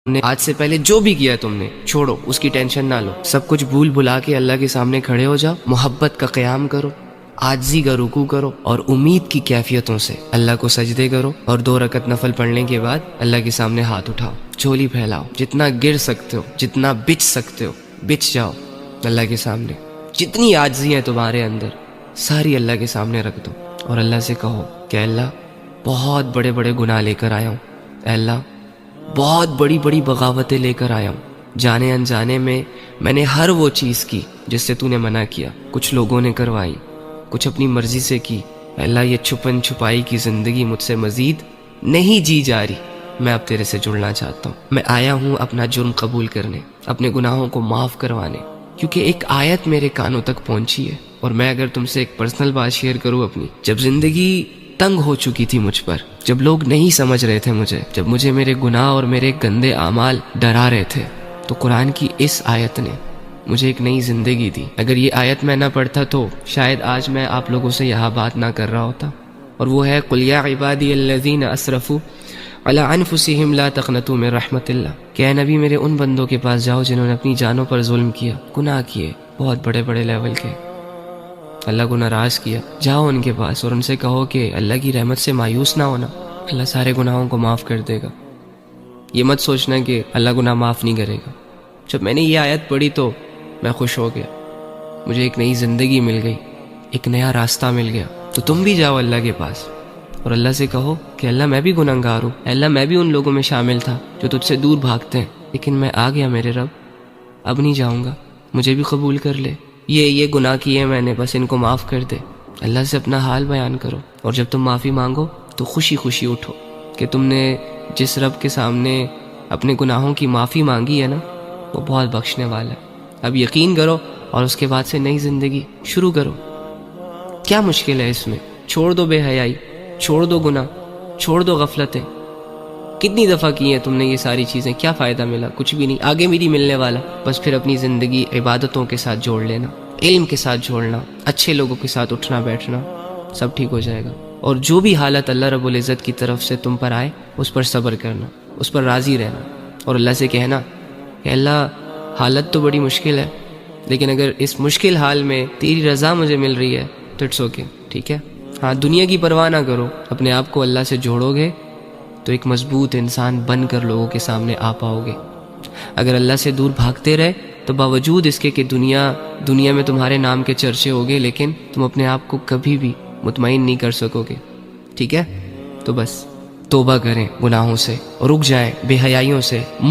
نے آج سے پہلے جو بھی کیا تم نے چھوڑو، اس کی ٹینشن نہ لو، سب کچھ بھول بھلا کے اللہ کے سامنے کھڑے ہو جاؤ، محبت کا قیام کرو، عاجزی کا رکوع کرو، اور امید کی کیفیتوں سے اللہ کو سجدے کرو، اور 2 رکعت نفل پڑھنے کے بعد اللہ کے سامنے ہاتھ اٹھاؤ، جھولی پھیلاؤ، جتنا گر سکتے ہو، جتنا بچ سکتے ہو بچ جاؤ اللہ کے سامنے، جتنی عاجزی ہے تمہارے اندر ساری اللہ کے سامنے رکھ دو، اور اللہ سے کہو کہ اللہ بہت بڑے بڑے گناہ لے کر آیا ہوں، اے اللہ بہت بڑی بڑی بغاوتیں لے کر آیا ہوں، جانے انجانے میں نے ہر وہ چیز کی جس سے تو نے منع کیا، کچھ لوگوں نے کروائی، کچھ اپنی مرضی سے کی، اے اللہ یہ چھپن چھپائی کی زندگی مجھ سے مزید نہیں جی جا رہی، میں اب تیرے سے جڑنا چاہتا ہوں، میں آیا ہوں اپنا جرم قبول کرنے، اپنے گناہوں کو معاف کروانے، کیونکہ ایک آیت میرے کانوں تک پہنچی ہے، اور میں اگر تم سے ایک پرسنل بات شیئر کروں اپنی، جب زندگی تنگ ہو چکی تھی مجھ پر، جب لوگ نہیں سمجھ رہے تھے مجھے، جب مجھے میرے گناہ اور میرے گندے اعمال ڈرا رہے تھے، تو قرآن کی اس آیت نے مجھے ایک نئی زندگی دی۔ اگر یہ آیت میں نہ پڑھتا تو شاید آج میں آپ لوگوں سے یہاں بات نہ کر رہا ہوتا، اور وہ ہے قُلْ يَا عِبَادِيَ الَّذِينَ أَسْرَفُوا عَلَىٰ أَنفُسِهِمْ لَا تَقْنَطُوا مِن رَحْمَةِ اللَّهِ کہ اے نبی میرے ان بندوں کے پاس جاؤ جنہوں نے اپنی جانوں پر ظلم کیا، گناہ کیے، بہت بڑے بڑے لیول کے، اللہ کو ناراض کیا، جاؤ ان کے پاس اور ان سے کہو کہ اللہ کی رحمت سے مایوس نہ ہونا، اللہ سارے گناہوں کو معاف کر دے گا، یہ مت سوچنا کہ اللہ گناہ معاف نہیں کرے گا۔ جب میں نے یہ آیت پڑھی تو میں خوش ہو گیا، مجھے ایک نئی زندگی مل گئی، ایک نیا راستہ مل گیا۔ تو تم بھی جاؤ اللہ کے پاس اور اللہ سے کہو کہ اللہ میں بھی گنہگار ہوں، اللہ میں بھی ان لوگوں میں شامل تھا جو تجھ سے دور بھاگتے ہیں، لیکن میں آ گیا میرے رب، اب نہیں جاؤں گا، مجھے بھی قبول کر لے، یہ گناہ کیے میں نے، بس ان کو معاف کر دے۔ اللہ سے اپنا حال بیان کرو، اور جب تم معافی مانگو تو خوشی خوشی اٹھو کہ تم نے جس رب کے سامنے اپنے گناہوں کی معافی مانگی ہے نا، وہ بہت بخشنے والا ہے۔ اب یقین کرو اور اس کے بعد سے نئی زندگی شروع کرو۔ کیا مشکل ہے اس میں؟ چھوڑ دو بے حیائی، چھوڑ دو گناہ، چھوڑ دو غفلتیں۔ کتنی دفعہ کی ہیں تم نے یہ ساری چیزیں، کیا فائدہ ملا؟ کچھ بھی نہیں، آگے بھی نہیں ملنے والا۔ بس پھر اپنی زندگی عبادتوں کے ساتھ جوڑ لینا، علم کے ساتھ جوڑنا، اچھے لوگوں کے ساتھ اٹھنا بیٹھنا، سب ٹھیک ہو جائے گا۔ اور جو بھی حالت اللہ رب العزت کی طرف سے تم پر آئے اس پر صبر کرنا، اس پر راضی رہنا، اور اللہ سے کہنا کہ اللہ حالت تو بڑی مشکل ہے، لیکن اگر اس مشکل حال میں تیری رضا مجھے مل رہی ہے تو اٹس اوکے، ٹھیک ہے۔ ہاں، دنیا کی پرواہ نہ کرو، اپنے آپ کو اللہ سے جوڑو گے تو ایک مضبوط انسان بن کر لوگوں کے سامنے آ پاؤ گے۔ اگر اللہ سے دور بھاگتے رہے تو باوجود اس کے کہ دنیا میں تمہارے نام کے چرچے ہوگے، لیکن تم اپنے آپ کو کبھی بھی مطمئن نہیں کر سکو گے، ٹھیک ہے۔ تو بس توبہ کریں گناہوں سے، رک جائیں بے حیائیوں سے،